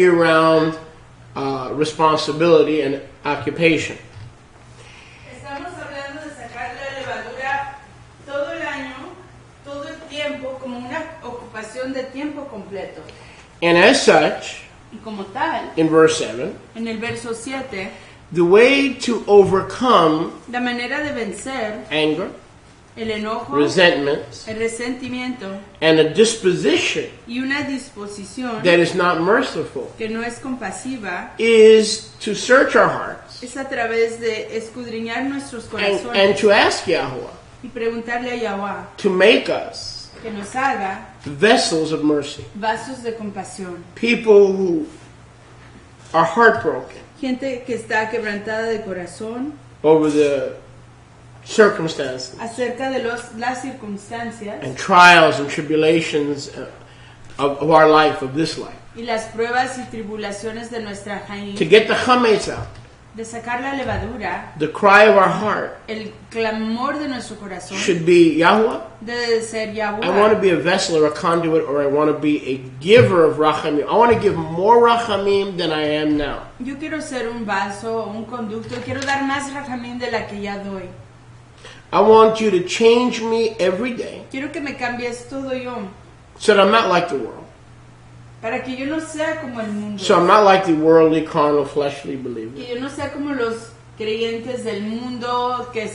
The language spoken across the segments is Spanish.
year-round responsibility and occupation. Estamos hablando de sacar la levadura todo el año, todo el tiempo, como una ocupación de tiempo completo. And as such, Y como tal, in verse 7, en el verso 7, the way to overcome la manera de vencer anger, el enojo, resentments, el resentimiento and a disposition y una disposición that is not merciful que no es compasiva is to search our hearts es a través de escudriñar nuestros and corazones to ask Yahweh y preguntarle a Yahweh to make us que nos haga vessels of mercy, vasos de compasión. people who are heartbroken Gente que está quebrantada de corazón over the circumstances acerca de las circunstancias and trials and tribulations of our life, of this life. y las pruebas y tribulaciones de nuestra Jaim, To get the chametz out, de sacar la levadura, the cry of our heart el clamor de nuestro corazón should be, Yahweh, debe ser Yahweh. I want to be a vessel or a conduit, or I want to be a giver of rachamim. I want to give more rachamim than I am now. Yo quiero ser un vaso, un conducto, quiero dar más rajamín de la que ya doy. I want you to change me every day Quiero que me cambies todo yo, so that I'm not like the world. para que yo no sea como el mundo, So I'm not like the worldly, carnal, fleshly believers. que yo no sea como los creyentes del mundo que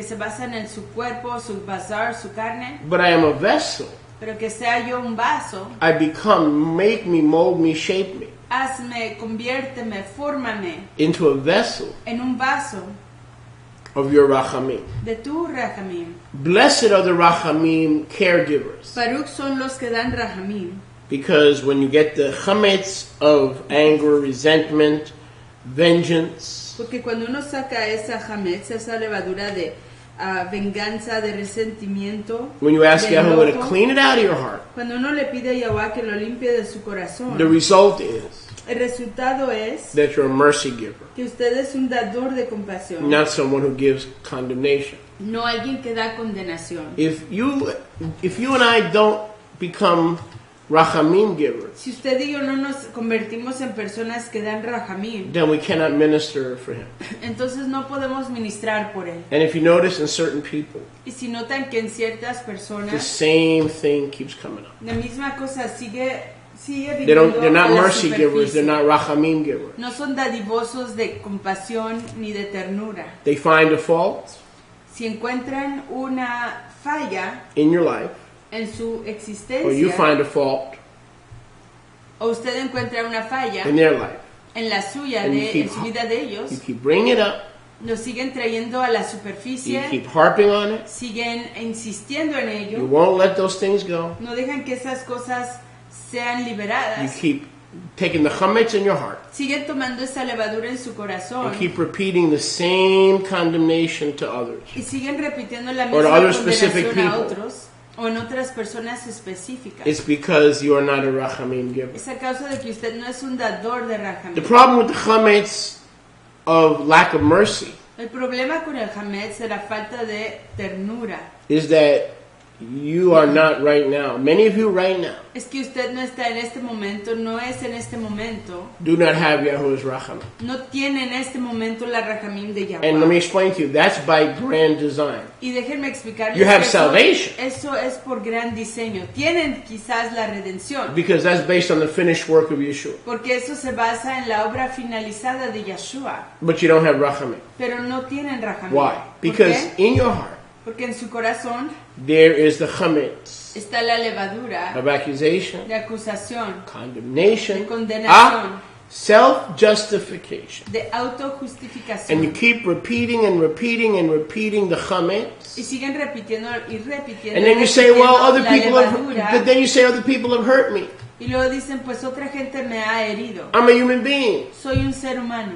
se basan en su cuerpo, su bazar, su carne, But I am a vessel. pero que sea yo un vaso. I become, make me, mold me, shape me Hazme, conviérteme, fórmame into a vessel en un vaso of your rachamim. de tu rajamín. Blessed are the rachamim caregivers, Baruch son los que dan rajamín, because when you get the chametz of anger, resentment, vengeance, porque cuando uno saca esa hametz, esa levadura de venganza, de resentimiento, when you ask de Yahweh to enojo, clean it out of your heart, cuando uno le pide a Yahweh que lo limpie de su corazón, the result is el resultado es that you're a mercy giver, que usted es un dador de compasión, not someone who gives condemnation. no alguien que da condenación. If you and I don't become rachamim givers, Si usted y yo no nos convertimos en personas que dan rajamín, then we cannot minister for him. entonces no podemos ministrar por él. And if you notice in certain people, Y si notan que en ciertas the personas same thing keeps coming up. la misma cosa sigue They're viniendo not a la mercy givers, they're superficie. not rachamim givers. No son dadivosos de compasión ni de ternura. They find a fault Si encuentran una falla in your life, en su or you existencia, find a fault o usted encuentra una falla in their life, en la suya, and you en su vida de ellos, you keep bringing it up, lo siguen trayendo a la you superficie, keep harping on it, siguen insistiendo en you ello, won't let those things go, no dejan que esas cosas sean you liberadas, keep taking the chametz in your heart, siguen tomando esa levadura en su corazón and keep repeating the same condemnation to others. y siguen repitiendo la Or to misma other specific condenación a people. otros o en otras personas específicas. It's because you are not a rachamim giver. Es a causa de que usted no es un dador de The rajamín. problem with the chametz of lack of mercy El problema con el hametz es la falta de ternura. is that you are not right now. Many of you right now Es que usted no está en este momento, no es en este momento, do not have Yahuwah's rachamim. no tiene en este momento la rajamín de And let me Yahweh. explain to you, that's by grand design. Y déjenme explicarles You have que salvation. eso es por gran diseño. Tienen quizás la redención, Because that's based on the finished work of Yeshua. porque eso se basa en la obra finalizada de Yeshua, But you don't have rachamim. pero no tienen rajamín. Why? ¿Por Because qué? in your heart, Porque en su corazón there is the chametz está la levadura of accusation, de acusación, condemnation, de condenación, self-justification. de And you autojustificación. keep repeating and repeating and repeating the chametz. Y siguen repitiendo y repitiendo. And then y you say, well, other repitiendo people la have, levadura. but then you say other people have hurt me. Y luego dicen, pues otra gente me ha herido. I'm a human being. Soy un ser humano.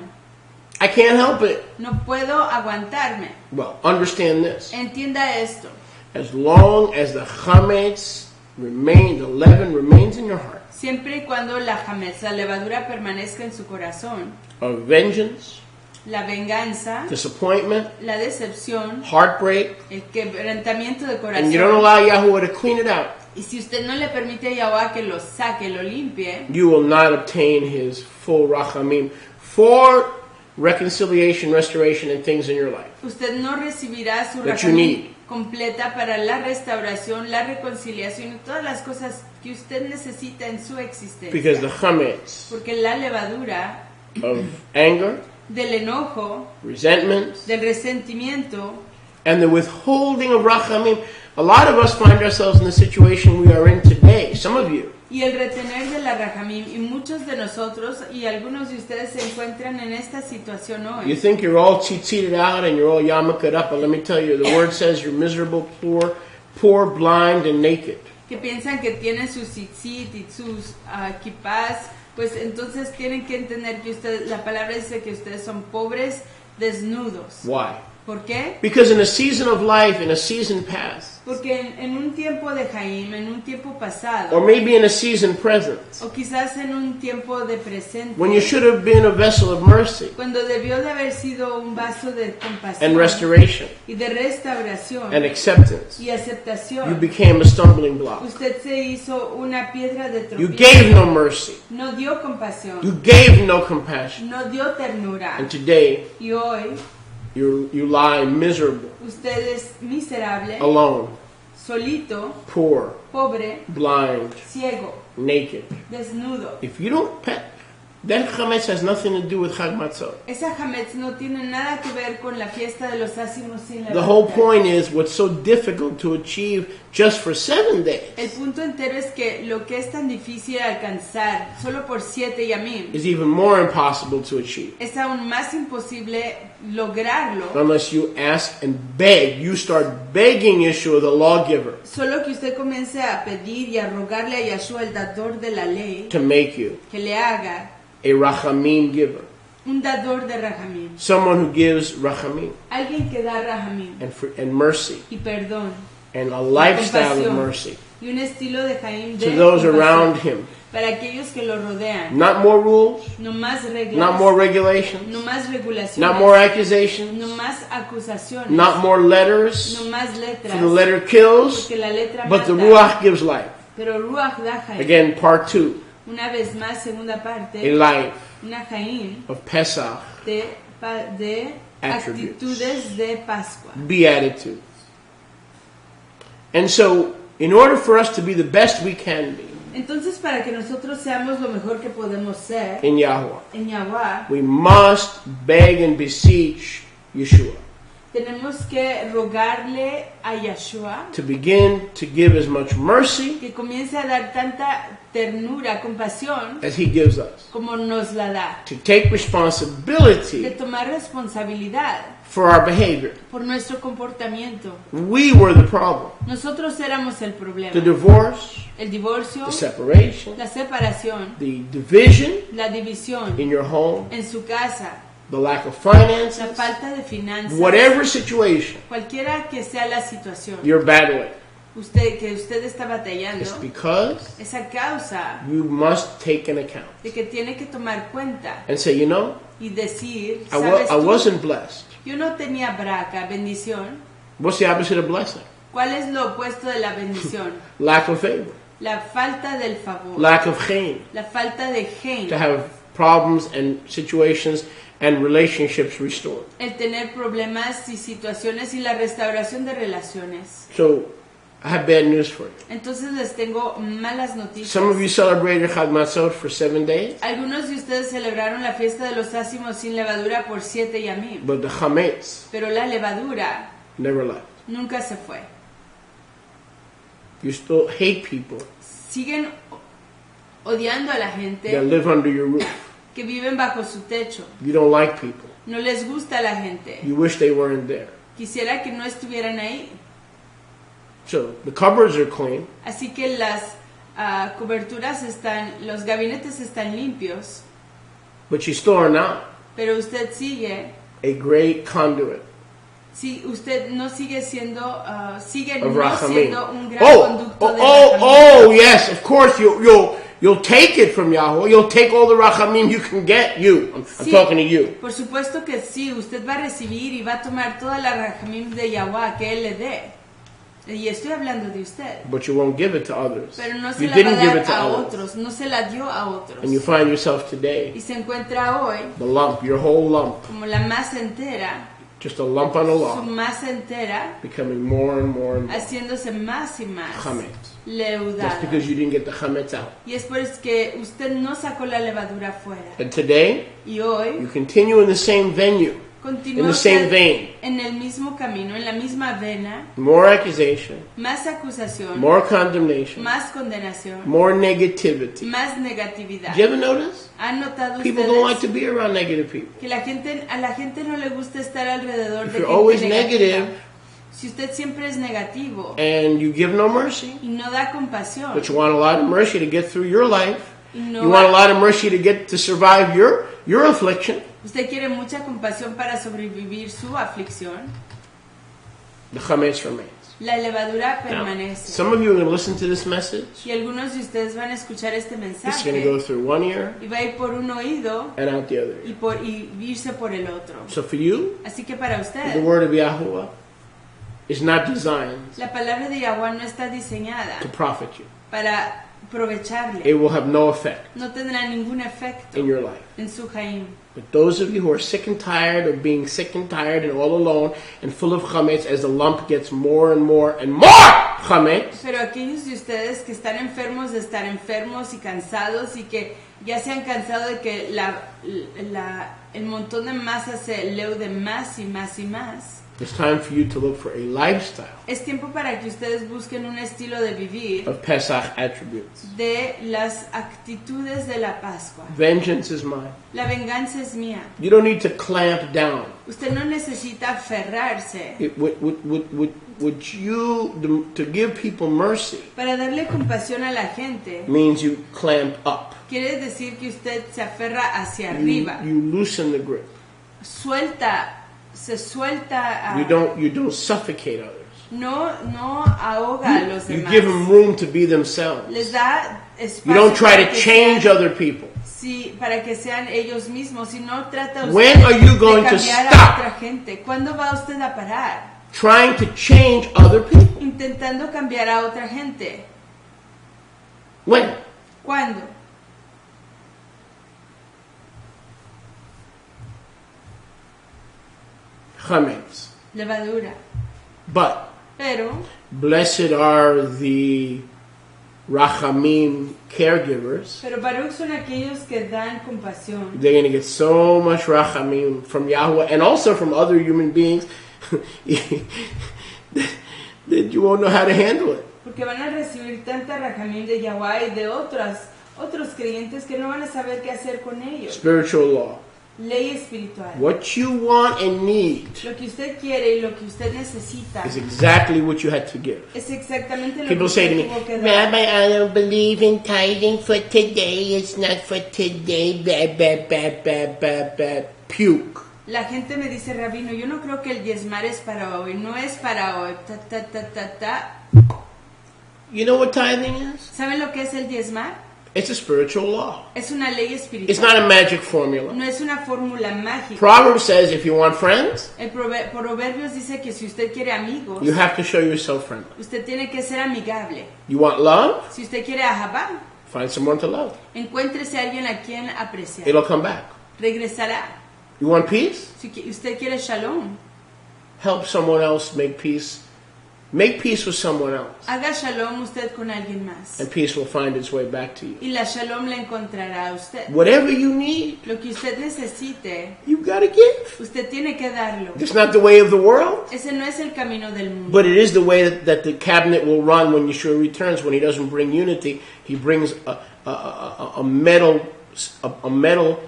I can't help it. No puedo aguantarme. Well, understand this. Entienda esto. As long as the chametz remains, the leaven remains in your heart, Siempre y cuando la hametz, la levadura, permanezca en su corazón, of vengeance, la venganza, disappointment, la decepción, heartbreak, el quebrantamiento de and you don't corazón, allow Yahweh to clean it out, Y si usted no le permite a Yahweh que lo saque, lo limpie, you will not obtain His full rachamim for reconciliation, restoration, and things in your life usted no recibirá su that you rachamim need. completa para la restauración, la reconciliación y todas las cosas que usted necesita en su existencia. Because the chametz Porque la levadura of anger, del enojo, resentment, del resentimiento and the withholding of rachamim. A lot of us find ourselves in the situation we are in today. Some of you. y el retener de la rajamim, y muchos de nosotros y algunos de ustedes se encuentran en esta situación You hoy. think you're all tzitzited out and you're all yarmulked up, but let me tell you, the word says you're miserable, poor, blind, and naked. Que piensan que tienen sus tzitzit y sus kippahs, pues entonces tienen que entender que la palabra dice que ustedes son pobres, desnudos. Why? ¿Por qué? Because in a season of life, in a season past, Porque en un tiempo de Jaim, en un tiempo pasado, or maybe in a season present, o quizás en un tiempo de presente, when you should have been a vessel of mercy cuando debió de haber sido un vaso de and compasión restoration y de restauración and acceptance, y you aceptación, became a stumbling block. usted se hizo una piedra de You tropiezo, gave no mercy. no dio compasión, You gave no compassion. no dio ternura, And today, y hoy you lie miserable, usted es miserable, alone, solito, poor, pobre, blind, ciego, naked. desnudo. If you don't pet, that chametz has nothing to do with Chag Matzot. Esa hametz no tiene nada que ver con la fiesta de los ácimos sin The whole levadura. point is what's so difficult to achieve just for 7 El days punto entero es que lo que es tan difícil de alcanzar solo por 7 yamim is even more impossible to achieve es aún más imposible lograrlo, unless you ask and beg. You start begging Yeshua, the lawgiver, solo que usted comience a pedir y a rogarle a Yahshua, el dador de la ley, to make you que le haga a rachamim giver, un dador de rahamim, someone who gives rachamim alguien que da rahamim and mercy y perdón and a lifestyle of compasión, mercy y un estilo de Jaim to de those compasión around him. para aquellos que lo rodean. Not more rules, No más reglas, not more regulations, no más regulaciones, not more accusations, no más acusaciones, not more letters, no más letras, for the letter kills, porque la letra but the mata, Ruach gives life. pero Ruach da Jaim. Again, part 2, Una vez más, segunda a parte, life una Jaim of Pesach, de Attributes. actitudes de Pascua. Beatitudes. And so, in order for us to be the best we can be Entonces, para que nosotros seamos lo mejor que podemos ser in Yahweh, en Yahweh, we must beg and beseech Yeshua tenemos que rogarle a Yahshua to begin to give as much mercy que comience a dar tanta ternura, compasión, as He gives us, como nos la da. to take De responsibility tomar responsabilidad for our behavior. por nuestro comportamiento. We were the problem. Nosotros éramos el problema. The divorce, El divorcio, the separation, la separación, the division la división in your home, en su casa, the lack of la finances, falta de finanzas, whatever situation cualquiera que sea la situación you're battling. que usted está batallando, It's because es a causa you must take an account de que tiene que tomar cuenta and say, you know, y decir, I ¿sabes tú? wasn't blessed. Yo no tenía braca, bendición. What's the opposite of blessing? ¿Cuál es lo opuesto de la bendición? Lack of favor, La falta del favor, lack of chaim, la falta de gen, to have problems and situations and relationships restored. el tener problemas y situaciones y la restauración de relaciones. So, I have bad news for you. Entonces les tengo malas noticias. Some of you celebrated Chag Matzot for 7 days, Algunos de ustedes celebraron la fiesta de los ácimos sin levadura por 7 yamim, but the chametz pero la levadura never left. nunca se fue. You still hate people Siguen odiando a la that gente live under your roof. que viven bajo su techo. You don't like people. No les gusta la gente. You wish they weren't there. Quisiera que no estuvieran ahí. So, the cupboards are clean, Así que las coberturas los gabinetes están limpios, but you still are not pero usted sigue, a great conduit si usted no sigue siendo, sigue of no rachamim. siendo un gran Oh, conducto de oh, rachamim. oh, yes, of course you'll take it from Yahweh. You'll take all the rachamim you can get. I'm Sí, talking to you. Por supuesto que sí, usted va a recibir y va a tomar toda la rachamim de Yahweh que Él le dé. Y estoy hablando de usted. but you won't give it to others. Pero no se You la va a didn't give dar it to a others. otros, no se la dio a otros. And you find yourself today, Y se encuentra hoy the lump, your whole lump, como la masa entera, just a lump on a su lump, masa entera, becoming more and more and more haciéndose más y más chametz. That's leudada. because you didn't get the chametz out. Y es por eso que usted no sacó la levadura afuera. And today, Y hoy you continue in the same venue, in continúa the same usted vein. en el mismo camino, en la misma vena, More accusation, más acusación, more condemnation, más condenación, more negativity. más negatividad. Did you ever notice? ¿Han notado People don't like ustedes to be around negative people. que a la gente no le gusta estar alrededor If de you're gente always negativa? negative Si usted siempre es negativo and you give no mercy, y no da compasión, but you want a lot of mercy to get through your life, y no you want a va- lot of mercy to survive your affliction, usted quiere mucha compasión para sobrevivir su aflicción, the chametz remains. la levadura Now, permanece. some of you are going to listen to this message. Y algunos de ustedes van a escuchar este It's going to go mensaje through one ear y va a ir por un oído and out the other ear. y irse por el otro. So for you, Así que para the usted, word of Yahuwah is not designed la palabra de Yahweh no está diseñada to profit you. para aprovecharle. It will have no effect No tendrá ningún efecto in your life. en su Jaim. But those of you who are sick and tired of being sick and tired and all alone and full of chametz, as the lump gets more and more and more chametz, Pero aquellos de ustedes que están enfermos de estar enfermos y cansados y que ya se han cansado de que el montón de masa se leude más y más y más, it's time for you to look for a lifestyle es tiempo para que ustedes busquen un estilo de vivir of Pesach attributes. de las actitudes de la Pascua. Vengeance is mine. La venganza es mía. You don't need to clamp down. Usted no necesita aferrarse. To give people mercy Para darle compasión a la gente, means you clamp up. quiere decir que usted se aferra hacia You arriba. loosen the grip. Se suelta, You don't suffocate others. no ahoga a los You demás. give them room to be themselves. Les da espacio You don't try para to que change sean- other people. Sí, para que sean ellos mismos, y no trata usted When are you going de to cambiar stop? a otra gente. ¿Cuándo va usted a parar? Trying to change other people. Intentando cambiar a otra gente. When? ¿Cuándo? Chametz. Levadura. But Pero blessed are the Rachamim caregivers. Pero Baruch son aquellos que dan compasión. They're going to get so much Rachamim from Yahweh and also from other human beings that you won't know how to handle it. Porque van a recibir tanta rajamín de Yahweh y de otros creyentes que no van a saber qué hacer con ellos. Spiritual law. Ley espiritual. What you want and need Lo que usted quiere y lo que usted necesita is exactly what you had to give. es exactamente lo que People say to usted me, tuvo que dar. Rabbi, I don't believe in tithing for today. It's not for today. Bad, bad, bad, bad, bad, bad. Puke. La gente me dice, Rabino, yo no creo que el diezmar es para hoy, no es para hoy. Ta, ta, ta, ta, ta. You know what tithing is? ¿Saben lo que es el diezmar? It's a spiritual law. Es una ley espiritual. It's not a magic formula. No es una fórmula mágica. Proverbs says if you want friends, El Proverbios dice que si usted quiere amigos, you have to show yourself friendly. usted tiene que ser amigable. You want love? Si usted quiere ahabar, Find someone to love. encuéntrese a alguien a quien apreciar. It'll come back. Regresará. You want peace? Si usted quiere shalom, Help someone else make peace. Make peace with someone else. haga shalom usted con alguien más. And peace will find its way back to you. Y la shalom la encontrará a usted. Whatever you need, Lo que usted necesite, you've got to give. usted tiene que darlo. It's not the way of the world, Ese no es el camino del mundo. but it is the way that the cabinet will run when Yeshua returns. When he doesn't bring unity, he brings a metal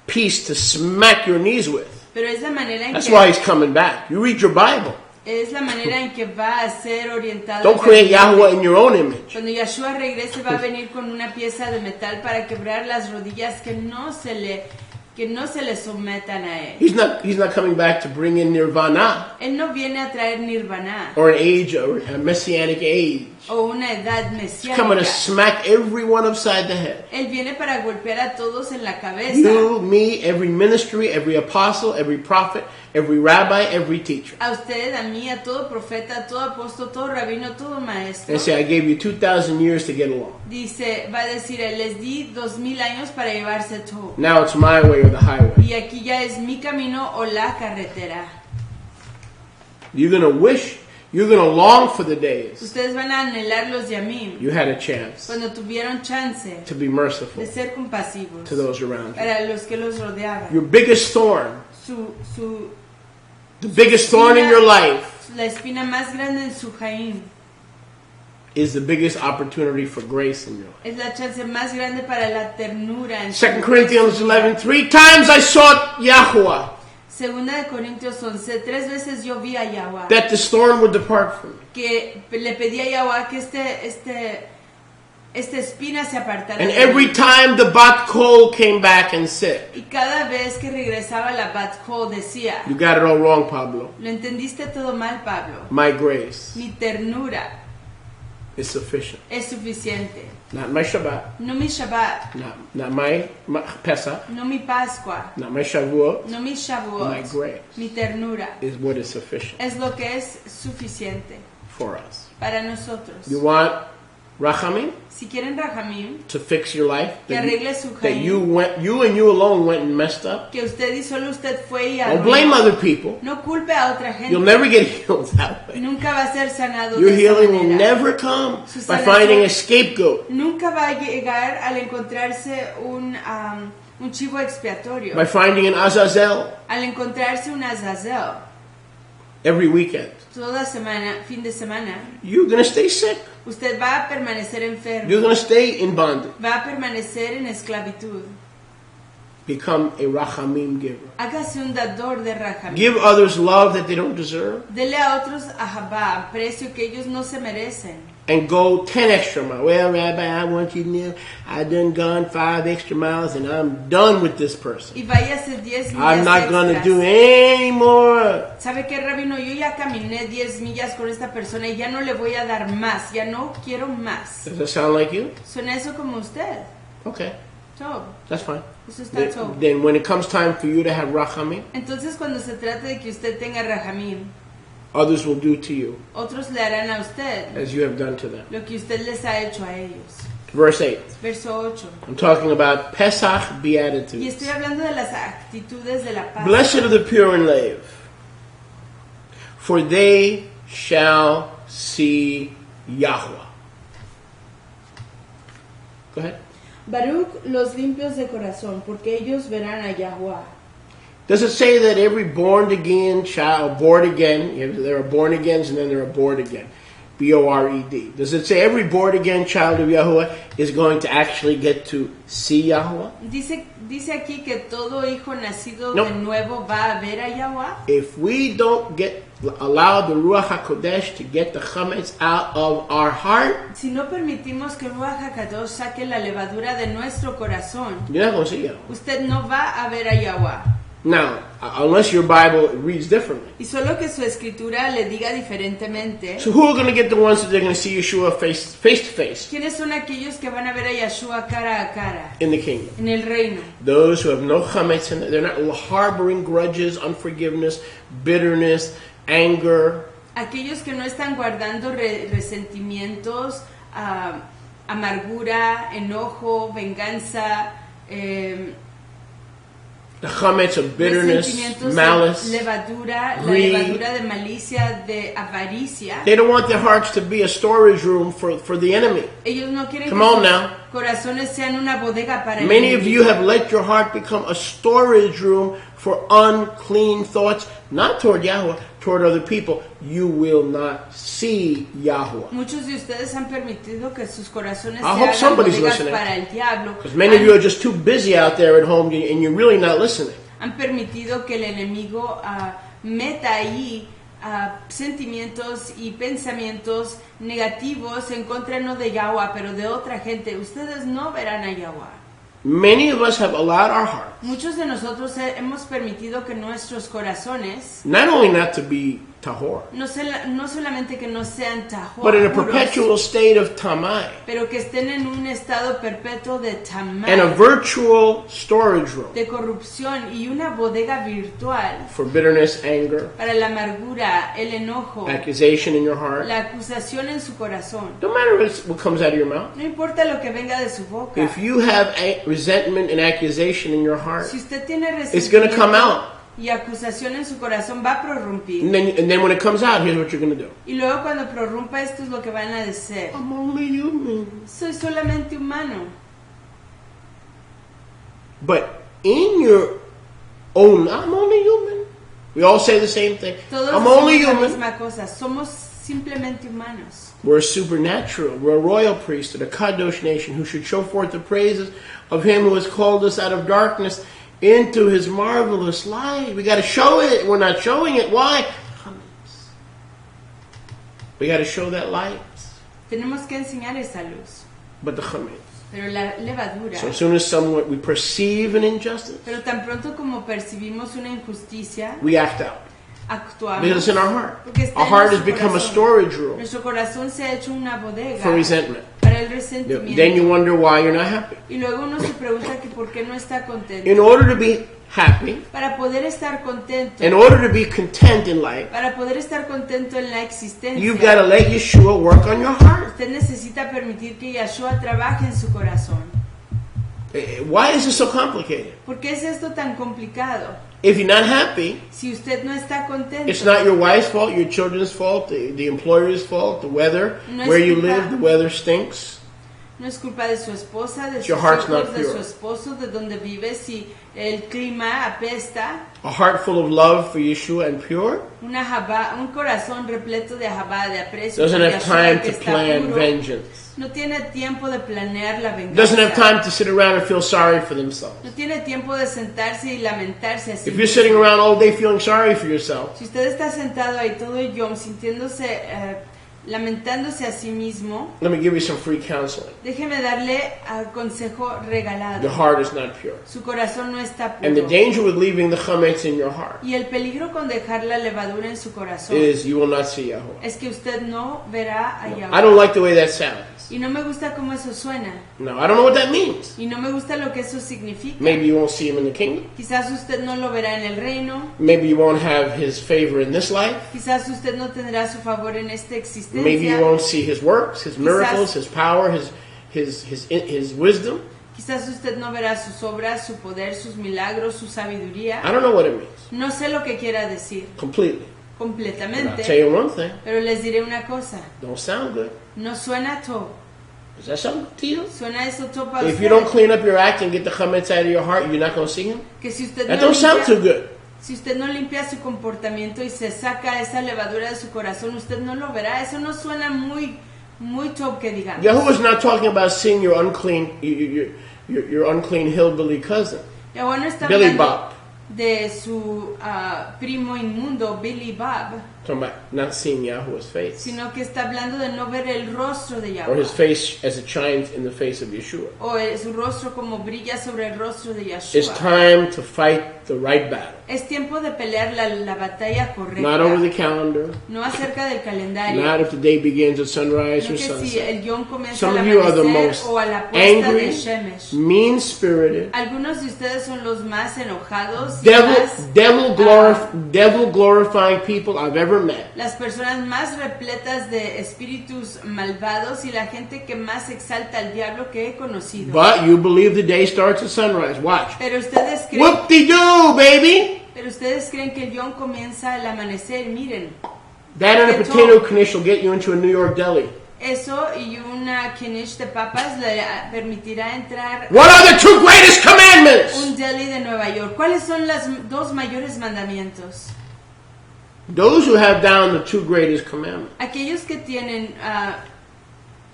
piece to smack your knees with. Pero es la manera en That's que why he's coming back. You read your Bible. es la manera en que va a ser orientado. Don't el create camino. Yahweh in your own image. Cuando Yeshua regrese va a venir con una pieza de metal para quebrar las rodillas que no se le sometan a él. He's not coming back to bring in nirvana Él no viene a traer nirvana or an age or a messianic age. o una edad He's coming to mesiánica. smack everyone upside the head. Él viene para golpear a todos en la cabeza. You, me, every ministry, every apostle, every prophet, every rabbi, every teacher. A usted, a mí, a todo profeta, a todo apóstol, todo rabino, todo maestro. And say, I gave you 2,000 years to get along. Dice, va a decir, les di 2000 años para llevarse todo. Now it's my way or the highway. Y aquí ya es mi camino o la carretera. You're going to wish, you're going to long for the days Ustedes van a anhelar los yamim, you had a chance cuando tuvieron chance to be merciful de ser compasivos to those around you. para los que los rodeaban. Your biggest thorn, Su the biggest thorn in your life, la espina más grande en su jaín is the biggest opportunity for grace in your life. es la chance más grande para la ternura. En 2 Corinthians 11, 3 times I sought Yahweh, Segunda de Corintios 11, 3 veces yo vi a Yahweh, that this thorn would depart from me. que le pedí a Yahweh que esta espina se apartara And de every mí. time the bat kol came back and said, Y cada vez que regresaba la bat kol decía, you got it all wrong, Pablo. lo entendiste todo mal, Pablo. My grace Mi ternura is sufficient. es suficiente. Not my Shabbat, No mi Shabbat, not my Pesach, no mi Pascua, not my Shavuot. no mi My Shavuot. grace Mi ternura is what is sufficient es lo que es suficiente for us. para nosotros. You want Rachamim Si quieren Rajamim, to fix your life? que arregle su That you jaín, and you alone went and messed up? que usted y solo usted fue y Don't blame arruinó. other people. No culpe a otra gente. You'll never get healed that way. Nunca va a ser sanado Your de esa healing will manera. never come Su by sanación finding a scapegoat, nunca va a llegar al encontrarse un chivo expiatorio, by finding an Azazel al encontrarse un Azazel every weekend. toda semana, fin de semana. You're going to stay sick. Usted va a permanecer enfermo, You're going to stay in bondage. va a permanecer en esclavitud. Become a Rachamim giver. Hágase un dador de Rajamim. Give others love that they don't deserve. Dele a otros ahabá, precio que ellos no se merecen. And go 10 extra miles. Well, Rabbi, I want you to know I done gone 5 extra miles and I'm done with this person. Y váyase 10 millas I'm not going to extras. do any more. ¿Sabe qué, Rabino? Yo ya caminé 10 millas con esta persona y ya no le voy a dar más. Ya no quiero más. Does that sound like you? ¿Suena eso como usted? Okay, Todo. that's fine. Eso está todo. Then when it comes time for you to have Rachamim, Entonces, cuando se trata de que usted tenga Rajamim, others will do to you otros le harán a usted as you have done to them. lo que usted les ha hecho a ellos. Verse 8. Verso 8. I'm talking about Passove Be Y Attitudes. estoy hablando de las actitudes de la paz. Blessed are the pure in life, for they shall see Yahweh. Go ahead. Baruch los limpios de corazón, porque ellos verán a Yahweh. Does it say that every born again child, born again, there are born agains and then there are born again, B-O-R-E-D. Does it say every born again child of Yahweh is going to actually get to see Yahweh? Dice aquí que todo hijo nacido Nope. de nuevo va a ver a Yahweh. If we don't allow the Ruach HaKodesh to get the chametz out of our heart, Si no permitimos que Ruach HaKadosh saque la levadura de nuestro corazón, you're not going to see Yahweh. usted no va a ver a Yahweh. Now, unless your Bible reads differently. Y solo que su escritura le diga diferentemente. So who are going to get the ones that they're going to see Yeshua face to face ¿Quiénes son aquellos que van a ver a Yeshua cara a cara in the kingdom? en el reino? Those who have no chametz in it, they're not harboring grudges, unforgiveness, bitterness, anger. Aquellos que no están guardando resentimientos, amargura, enojo, venganza, The chametz of bitterness, resentimientos, malice, levadura, la greed. levadura de malicia, de avaricia. They don't want their hearts to be a storage room for the enemy. Ellos no quieren Come que on sus now. corazones sean una bodega para el Many of you enemigo. have let your heart become a storage room for unclean thoughts, not toward Yahweh, toward other people. You will not see Yahweh. Muchos de ustedes han permitido que sus corazones I se hope hagan somebody's bodegas listening. para el diablo. Because many of you are just too busy out there at home and you're really not listening. Han permitido que el enemigo meta ahí sentimientos y pensamientos negativos en contra no de Yahweh, pero de otra gente. Ustedes no verán a Yahweh. Many of us have allowed our hearts Muchos de nosotros hemos permitido que nuestros corazones not only not to be tahor. No solamente que no sean tahor, But in a puros, perpetual state of tamai. pero que estén en un estado perpetuo de tamai, And a virtual storage room de corrupción, y una bodega virtual for bitterness, anger, para la amargura, el enojo, accusation in your heart. la acusación en su corazón. No matter what comes out of your mouth. No importa lo que venga de su boca. If you have resentment and accusation in your heart, Si usted tiene it's going to come out. y acusación en su corazón, va a prorrumpir. And then when it comes out, here's what you're going to do. Y luego cuando prorrumpa, esto es lo que van a decir: I'm only human. soy solamente humano. But in your own, I'm only human. We all say the same thing. Todos I'm only decimos la human. misma cosa. Somos simplemente humanos. We're supernatural. We're a royal priesthood, a kadosh nation who should show forth the praises of him who has called us out of darkness into his marvelous light. We got to show it. We're not showing it. Why? We got to show that light. Tenemos que enseñar esa luz. But the chametz. Pero la levadura. So as soon as we perceive an injustice, Pero tan pronto como percibimos una injusticia, we act out. actuamos. Because it's in our heart. Porque está Our en heart has nuestro become a corazón. storage room Nuestro corazón se ha hecho una bodega for resentment. para el resentimiento. Then you wonder why you're not happy. Y luego uno se pregunta que por qué no está contento. In order to be happy, Para poder estar contento, in order to be content in life, para poder estar contento en la existencia, you've got to let Yeshua work on your heart. usted necesita permitir que Yeshua trabaje en su corazón. Why is this so complicated? ¿Por qué es esto tan complicado? If you're not happy, Si usted no está contento, it's not your wife's fault, your children's fault, the employer's fault, the weather, No es where you culpa. live, the weather stinks. no es culpa de su esposa, de sus Your heart's hijos, not de pure. su esposo, de donde vive, si el clima apesta. A heart full of love for Yeshua and pure Un corazón repleto de ahabá, de aprecio doesn't por have Yeshua, time que to está plan puro, vengeance. no tiene tiempo de planear la venganza. Doesn't have time to sit around and feel sorry for themselves. No tiene tiempo de sentarse y lamentarse así. If you're sitting around all day feeling sorry for yourself, Si usted está sentado ahí todo el yom sintiéndose, lamentándose a sí mismo, let me give you some free counseling. déjeme darle consejo regalado. Your heart is not pure. Su corazón no está And the puro. danger with leaving the chametz in your heart Y el peligro con dejar la levadura en su corazón is you will not see Yahweh. es que usted no verá a I Yahweh. don't like the way that sounds. Y no me gusta cómo eso suena. No, I don't know what that means. Y no me gusta lo que eso significa. Maybe you won't see him in the kingdom. Quizás usted no lo verá en el reino. Maybe you won't have his favor in this life. Quizás usted no tendrá su favor en esta existencia. Maybe you won't see his works, his miracles, his power, his wisdom. Quizás usted no verá sus obras, su poder, sus milagros, su sabiduría. I don't know what it means No sé lo que quiera decir completely. But I'll completamente, tell you one thing. pero les diré una cosa. Don't sound good. No suena top. Does that sound good to you? Suena eso top a If usted. you don't clean up your act and get the chametz out of your heart, you're not going to see him? Que si usted That no don't sound too limpia, good. si usted no limpia su comportamiento y se saca esa levadura de su corazón, usted no lo verá. Eso no suena muy top que digamos. Yahuwah's not talking about seeing your unclean, your unclean hillbilly cousin, Yahweh no está Billy hablando Bob. de su primo inmundo, Billy Bob, Talking about not seeing Yahuwah's face. sino que está hablando de no ver el rostro de Or Yahweh. his face as it shines in the face of Yeshua. O su rostro como brilla sobre el rostro de It's Yeshua. time to fight the right battle. Es tiempo de pelear la batalla correcta. Not over the calendar. No acerca del calendario. Not if the day begins at sunrise No or que si sunset. el yom comienza Some al of you are the amanecer most o a la puesta angry, de Shemesh. mean-spirited, Algunos de ustedes son los más enojados y más, devil glorifying people I've ever met. las personas más repletas de espíritus malvados y la gente que más exalta al diablo que he conocido. But you believe the day starts at sunrise. Watch. Pero ustedes creen, Whoop-de-doo, baby! que el yom comienza al amanecer. Miren, That and a potato knish will get you into a New York deli. eso y una knish de papas le permitirá entrar What are the two greatest commandments? un deli de Nueva York. ¿Cuáles son los dos mayores mandamientos? Those who have down the two greatest commandments. Aquellos que tienen,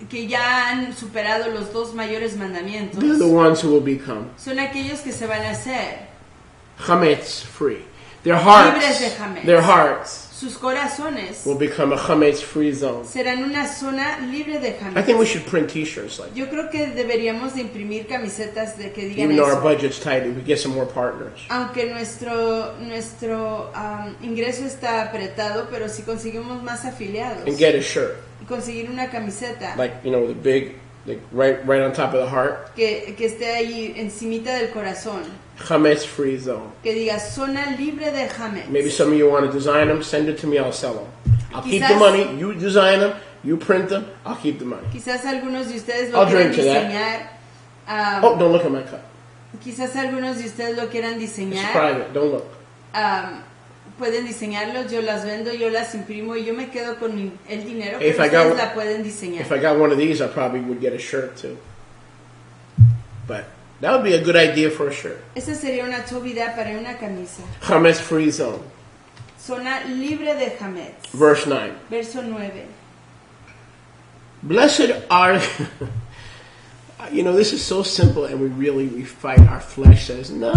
que ya han superado los dos mayores mandamientos, They're the ones who will become son aquellos que se van a hacer chametz free. Their libres de hearts, Hametz. their hearts sus corazones will become a chametz-free zone. serán una zona libre de I Hametz. think we should print T-shirts like that. Yo creo que deberíamos de imprimir camisetas de que digan Even though our eso. budget's tight, we get some more partners. Aunque nuestro ingreso está apretado, pero si conseguimos más afiliados And get a shirt. y conseguir una camiseta Like, you know, the big, like right on top of the heart. que esté ahí encimita del corazón, Chametz-free zone. que diga zona libre de Hametz. Maybe some of you want to design them, send it to me, I'll sell them. I'll keep the Quizás- money, you design them, you print them, I'll keep the money. Quizás algunos de ustedes lo I'll quieran drink to that. diseñar. Oh, don't look at my cup. Quizás algunos de ustedes lo quieran It's diseñar. private, don't look. Pueden diseñarlos, yo las vendo, yo las imprimo y yo me quedo con el dinero, If pero I got ustedes one- la pueden diseñar. If I got one of these, I probably would get a shirt too. But that would be a good idea for a shirt. Esa sería una chobida para una camisa. Chametz-free zone. Zona libre de Hametz. Verse 9. Verso 9. Blessed are... You know, this is so simple, and we fight. Our flesh says, no,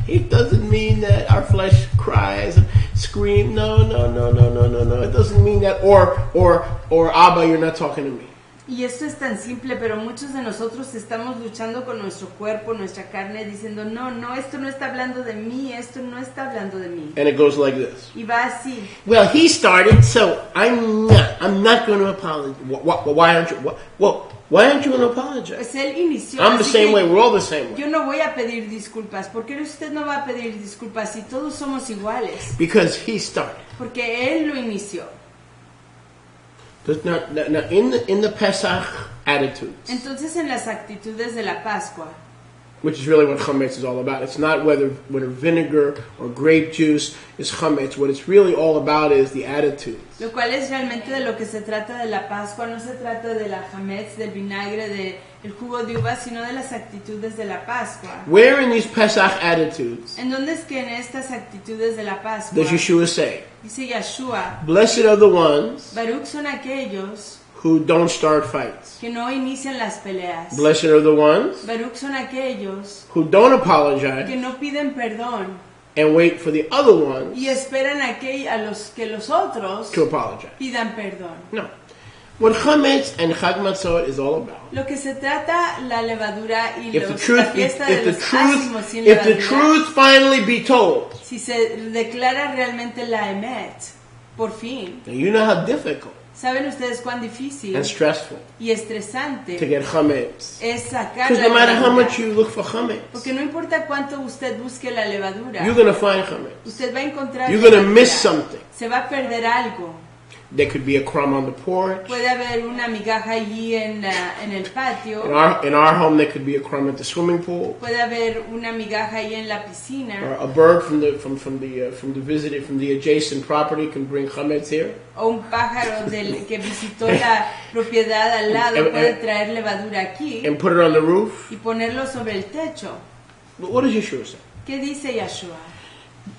it doesn't mean that. Our flesh cries and screams, no. It doesn't mean that. Or Abba, you're not talking to me. Y esto es tan simple, pero muchos de nosotros estamos luchando con nuestro cuerpo, nuestra carne, diciendo, no, esto no está hablando de mí, esto no está hablando de mí. And it goes like this. Y va así. Well, he started, so I'm not going to apologize. Why aren't you? Why aren't you going to apologize? Pues él inició. I'm the así same que way. We're all the same way. Yo no voy a pedir disculpas. ¿Por qué usted no va a pedir disculpas si todos somos iguales? Because he started. Porque él lo inició. Now, in the Pesach attitudes, Entonces en las actitudes de la Pascua, which is really what chametz is all about. It's not whether vinegar or grape juice is chametz. What it's really all about is the attitudes. lo cual es realmente de lo que se trata de la Pascua, no se trata de la hametz, del vinagre, del jugo de uva, sino de las actitudes de la Pascua. Where in these Pesach attitudes ¿En dónde es que en estas actitudes de la Pascua does Yeshua say, dice Yeshua, "Blessed are the ones Baruch son aquellos who don't start fights. que no inician las peleas? Blessed are the ones Baruch son aquellos who don't que apologize no piden perdón and wait for the other ones y esperan a que los otros to apologize." pidan perdón. No. What chametz and Chag Matzot is all about. Lo que se trata la levadura y If the la truth, fiesta de los ácimos sin if the levadura, truth finally be told, si se declara realmente la emet, por fin, now you know how difficult ¿saben ustedes cuán difícil and stressful y estresante to get chametz. es sacar Because la no matter how levadura? much you look for chametz, Porque no importa cuánto usted busque la levadura, you're going to find chametz. usted va a encontrar You're going to levadura. miss something. Se va a perder algo. There could be a crumb on the porch. Puede haber una migaja allí en el patio. In our home, there could be a crumb at the swimming pool. Puede haber una migaja ahí en la Or piscina. a bird from the adjacent property can bring chametz here. O un pájaro que visitó la propiedad al lado puede traer levadura aquí And put it on the roof. y ponerlo sobre el techo. But what does Yeshua say? ¿Qué dice Yeshua?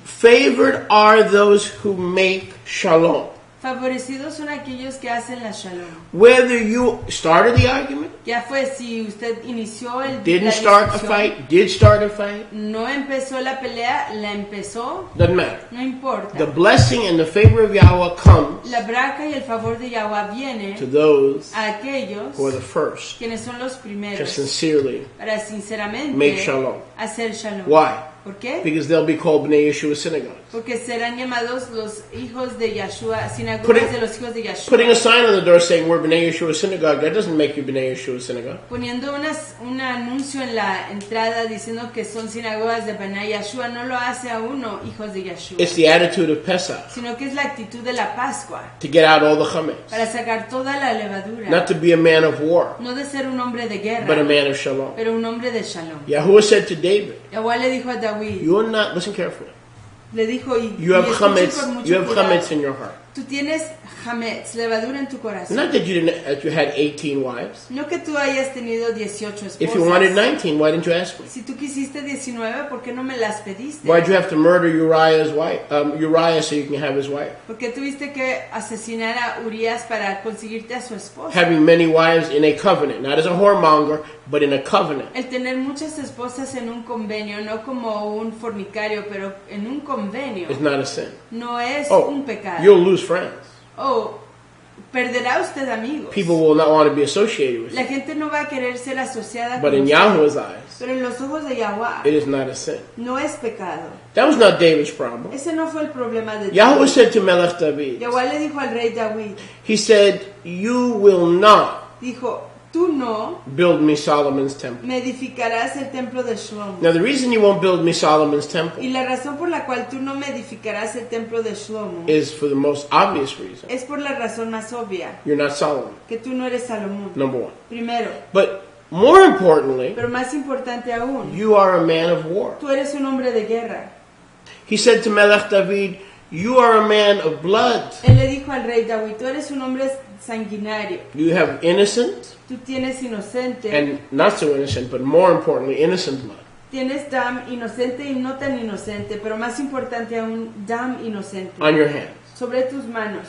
Favored are those who make shalom. Favorecidos son aquellos que hacen la shalom. Whether you started the argument, Ya fue si usted inició didn't la start a discusión, fight, did start a fight, no empezó la pelea, la empezó, doesn't matter. no importa. The blessing and the favor of Yahweh comes La braca y el favor de Yahweh viene to those a aquellos who are the first quienes son los to primeros sincerely para sinceramente make shalom. hacer shalom. Why? ¿Por qué? Because they'll be called Bnei Yeshua synagogues. Porque serán llamados los hijos de Yeshua, Putting- sinagogas de los hijos de Yeshua. Putting a sign on the door saying we're Bnei Yeshua synagogue, that doesn't make you Bnei Yeshua synagogue. Poniendo un anuncio en la entrada diciendo que son sinagogas de Bnei Yeshua no lo hace a uno hijos de Yeshua, It's the attitude of Pesach, sino que es la actitud de la Pascua to get out all the chametz. para sacar toda la levadura, Not to be a man of war, no de ser un hombre de guerra, but a man of shalom. pero un hombre de shalom. Yahuwah said to David, Yahweh le dijo a David, you're not, listen carefully, le dijo y you have escuchen con chametz, mucho you have cuidado, chametz in your heart. tú tienes hametz, levadura en tu corazón. Not that you had 18 wives. No que tú hayas tenido 18 esposas. If you wanted 19, why didn't you ask me? Si tú quisiste 19, ¿por qué no me las pediste? Why'd you have to murder Uriah so you can have his wife? ¿Por qué tuviste que asesinar a Urias para conseguirte a su esposa? Having many wives in a covenant, not as a whoremonger, but in a covenant. El tener muchas esposas en un convenio, no como un fornicario, pero en un convenio, It's not a sin. no es Oh, un pecado. you'll lose friends. Oh, perderá usted amigos. People will not want to be associated with La you. gente no va a querer ser asociada But con in usted. Yahweh's eyes, Pero en los ojos de Yahweh it is not a sin. no es pecado. That was not David's problem. Ese no fue el problema de Yahweh David. said to Melech David, Yahweh le dijo al rey David, he said, you will not dijo, tú no build me Solomon's temple. me edificarás el templo de Shlomo. Now the reason you won't build me Solomon's Y temple la razón por la cual tú no me edificarás el templo de Shlomo is for the most obvious reason. es por la razón más obvia, You're not Solomon, que tú no eres Salomón. number one. Primero, But more importantly, pero más importante aún, you are a man of war. tú eres un hombre de guerra. He said to Melech David, you are a man of blood. Él le dijo al rey David, tú eres un hombre sanguinario. You have innocent Tú tienes inocente, and not so innocent, but more importantly, innocent blood. tienes dam inocente y no tan inocente, pero más importante aún, dam inocente On your hands. sobre tus manos.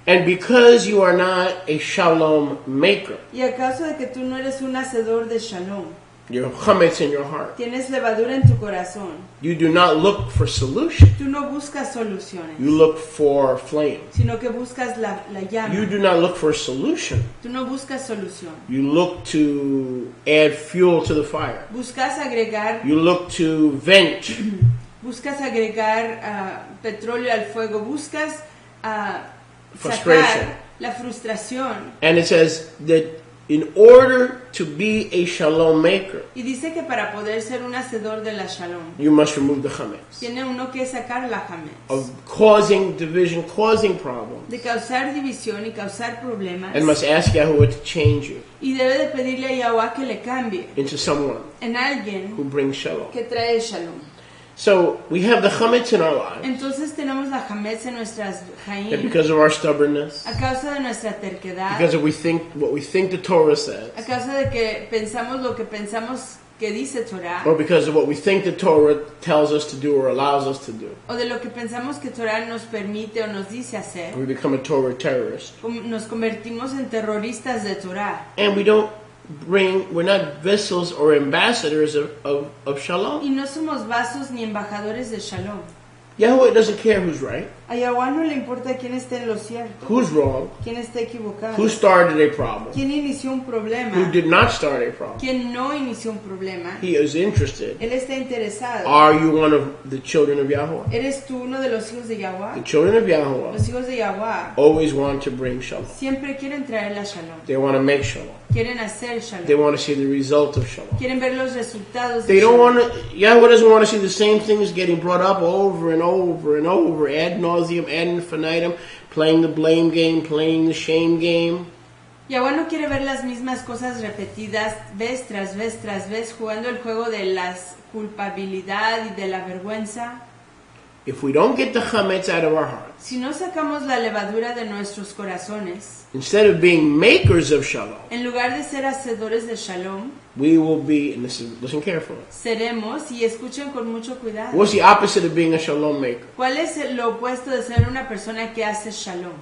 And because you are not a shalom maker, Y a causa de que tú no eres un hacedor de shalom, your chametz in your heart, tienes levadura en tu corazón, you do not look for solution. tú no buscas soluciones, You look for flame. sino que buscas la llama. You do not look for a solution. Tú no buscas solución. You look to add fuel to the fire. Buscas agregar, You look to vent. petróleo al fuego. Buscas Frustration. sacar la frustración. And it says that in order to be a shalom maker, Y dice que para poder ser un hacedor de la shalom, you must remove the chametz. tiene uno que sacar la hametz. Of causing division, causing problems. De causar división y causar problemas. And must ask Yahweh to change you Y debe de pedirle a Yahweh que le cambie into someone en alguien who brings shalom. que trae shalom. So we have the chametz in our lives. Entonces tenemos la hametz en nuestras And jaim because of our stubbornness, a causa de nuestra terquedad, because of what we think the Torah says, a causa de que pensamos lo que pensamos que dice Torah, or because of what we think the Torah tells us to do or allows us to do, o de lo que pensamos que Torah nos permite o nos dice hacer, we become a Torah terrorist. nos convertimos en terroristas de Torah. And we're not vessels or ambassadors of shalom. Y no somos vasos ni embajadores de shalom. Yahweh doesn't care who's right, A Yahweh no le importa quién esté en lo cierto, who's wrong, quién está equivocado, who started a problem, quién inició un problema, who did not start a problem. quién no inició un problema. He is interested. Él está interesado. Are you one of the children of Yahweh? ¿Eres tú uno de los hijos de The Yahweh? children of Yahweh Los hijos de Yahweh always want to bring shalom. siempre quieren traer la shalom, They want to make shalom. quieren hacer They shalom, want to see the result of shalom. quieren ver los resultados They de don't shalom. want to. Yahweh doesn't want to see the same things getting brought up over and over and over, ad nauseum, ad infinitum, playing the blame game, playing the shame game. Yahweh no quiere ver las mismas cosas repetidas vez tras vez tras vez, jugando el juego de la culpabilidad y de la vergüenza. If we don't get the chametz out of our hearts, Si no sacamos la levadura de nuestros corazones, instead of being makers of shalom, en lugar de ser hacedores de shalom, we will be, and listen carefully, seremos, y escuchen con mucho cuidado, what's the opposite of being a shalom maker? ¿cuál es lo opuesto de ser una persona que hace shalom?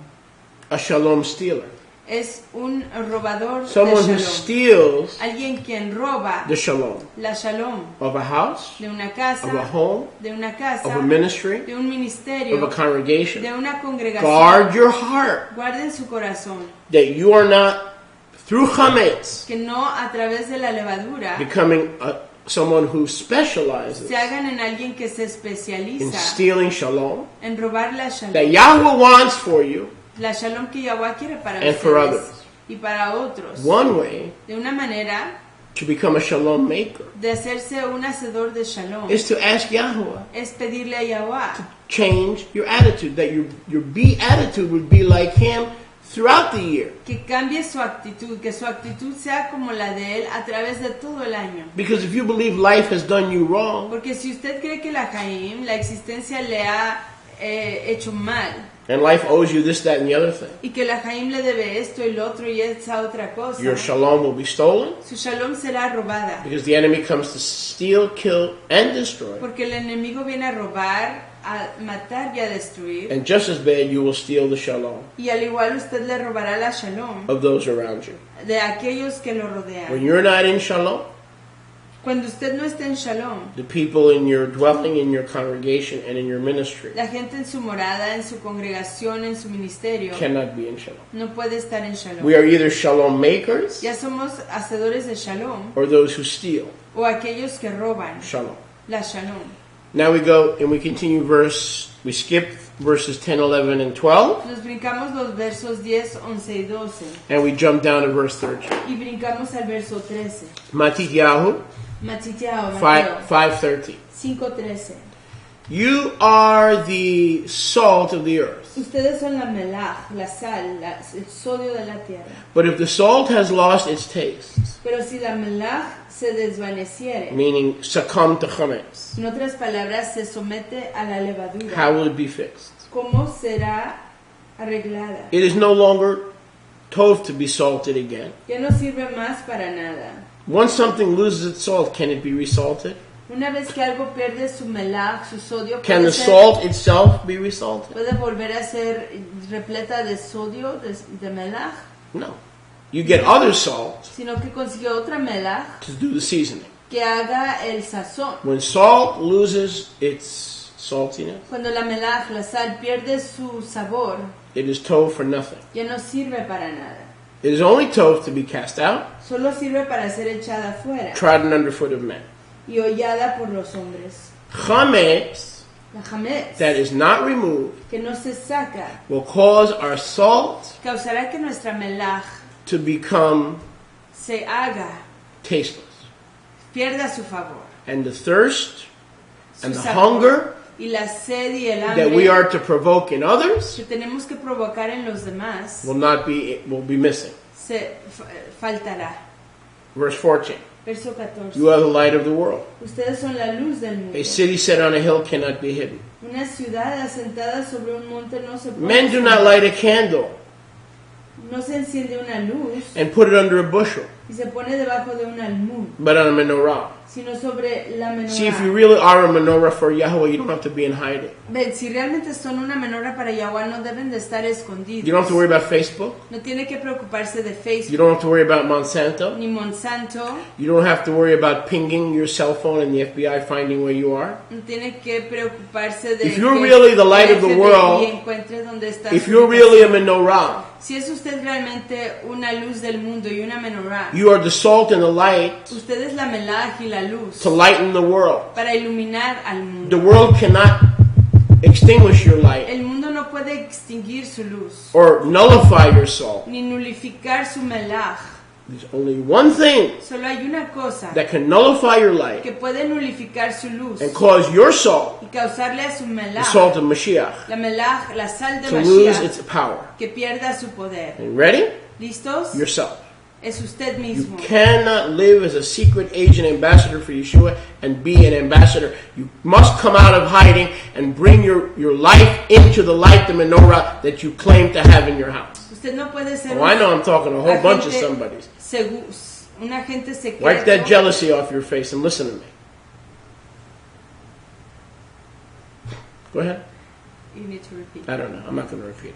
A shalom stealer. Es un robador Someone de who shalom. steals Alguien quien roba the shalom la shalom of a house, de una of a casa, home, de una casa, of a ministry, de un of ministerio, a congregation. de una congregación. Guard your heart Guarden su corazón, that you are not, through chametz, que no a través de la levadura becoming someone who specializes se hagan en alguien que se in especializa stealing shalom en robar la that shalom, Yahweh wants for you. la shalom que Yahweh quiere para And for ustedes others. y para otros, One way de una manera to become a shalom maker de hacerse un hacedor de shalom is to ask Yahweh es pedirle a Yahweh change your attitude, that your be attitude would be like Him throughout the year. que cambie su actitud, que su actitud sea como la de él a través de todo el año. Because if you believe life has done you wrong, Porque si usted cree que la Jaim, la existencia le ha hecho mal. And life owes you this, that, and the other thing. Y que la Jaim le debe esto y lo otro y esa otra cosa. Your shalom will be stolen. Su shalom será robada. Because the enemy comes to steal, kill, and destroy. Porque el enemigo viene a robar, a matar y a destruir. And just as bad, you will steal the shalom Y al igual usted le robará la shalom of those around you. de aquellos que lo When rodean. you're not in shalom, Cuando usted no esté en shalom, the people in your dwelling, in your congregation, and in your ministry la gente en su morada, en su congregación, en su ministerio, cannot be in shalom. no puede estar en shalom. We are either shalom makers Ya somos hacedores de shalom or those who steal o aquellos que roban shalom. la shalom. Now we go and we continue we skip verses 10, 11, and 12, Nos brincamos los versos 10, 11 y 12 and we jump down to verse 13. y brincamos al verso 13. Matityahu Matityahu, Mateo 5:13. 5:13. You are the salt of the earth. Ustedes son la melaj, la sal, el sodio de la tierra. But if the salt has lost its taste, Pero si la melaj se desvaneciere, meaning succumb to chametz, en otras palabras, se somete a la levadura, how will it be fixed? ¿cómo será arreglada? It is no longer tov to be salted again. Ya no sirve más para nada. Once something loses its salt, can it be resalted? Una vez que algo pierde su melaj, su sodio, Can the salt itself be resalted? puede volver a ser repleta de sodio, de melaj, No. You get other salt sino que consigue otra melaj to do the seasoning. que haga el sazón. When salt loses its saltiness, Cuando la melaj, la sal, pierde su sabor, it is tov for nothing. ya no sirve para nada. It is only tov to be cast out, Solo sirve para ser echada fuera trodden underfoot of men. y hollada por los hombres. Chametz La jametz, that is not removed que no se saca, will cause our salt causará que nuestra melaj to become se haga, tasteless. pierda su favor, And the thirst su and the sabor, hunger y la sed y el that we are hambre to provoke in others que tenemos que provocar en los demás will be missing. se faltará. Verse 14. Verso 14. You are the light of the world. Ustedes son la luz del mundo. A city set on a hill cannot be hidden. Una ciudad asentada sobre un monte no se puede Men do not light a candle no se enciende una luz and put it under a bushel, y se pone debajo de un almud, but on a menorah. sino sobre la See, if you menorá. really are a menorah for Yahweh, you don't have to be in hiding. Ven, si realmente son una menorá para Yahweh, no deben de estar escondidos. You don't have to worry about Facebook. No tiene que preocuparse de You Facebook, don't have to worry about Monsanto. ni Monsanto. You don't have to worry about pinging your cell phone and the FBI finding where you are. No tiene que preocuparse de If you're que really the light of the el FBI world, encuentre dónde está If su you're really a ubicación. menorah, Si es usted realmente una luz del mundo y una menorá, you are the salt and the light usted es la melaj y la luz to lighten the world. para iluminar al The mundo. world cannot extinguish your light El mundo no puede extinguir su luz, or nullify your salt. ni nulificar su melaj. There's only one thing Solo hay una cosa that can nullify your light que puede nulificar su luz and cause your salt, y causarle a su the melaj, salt of Mashiach, la melaj, la sal de to lose Mashiach, its power. que pierda su poder. And ready? ¿Listos? Yourself. Es usted You mismo. cannot live as a secret agent ambassador for Yeshua and be an ambassador. You must come out of hiding and bring your life into the light, the menorah that you claim to have in your house. Usted no puede ser Oh, I know I'm talking to a whole bunch of somebodies. un agente secreto. Wipe that jealousy off your face and listen to me. Go ahead. You need to repeat. I don't know. I'm not going to repeat it.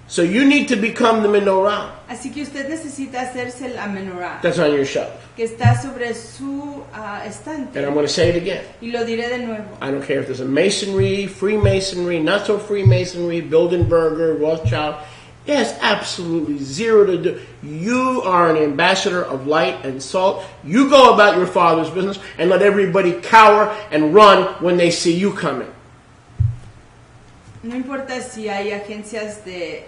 So you need to become the menorah Así que usted necesita hacerse la menorá that's on your shelf. que está sobre su estante. And I'm going to say it again. Y lo diré de nuevo. I don't care if there's a masonry, Freemasonry, not so Freemasonry, Bilderberger, Rothschild. It has absolutely zero to do. You are an ambassador of light and salt. You go about your Father's business and let everybody cower and run when they see you coming. No importa si hay agencias de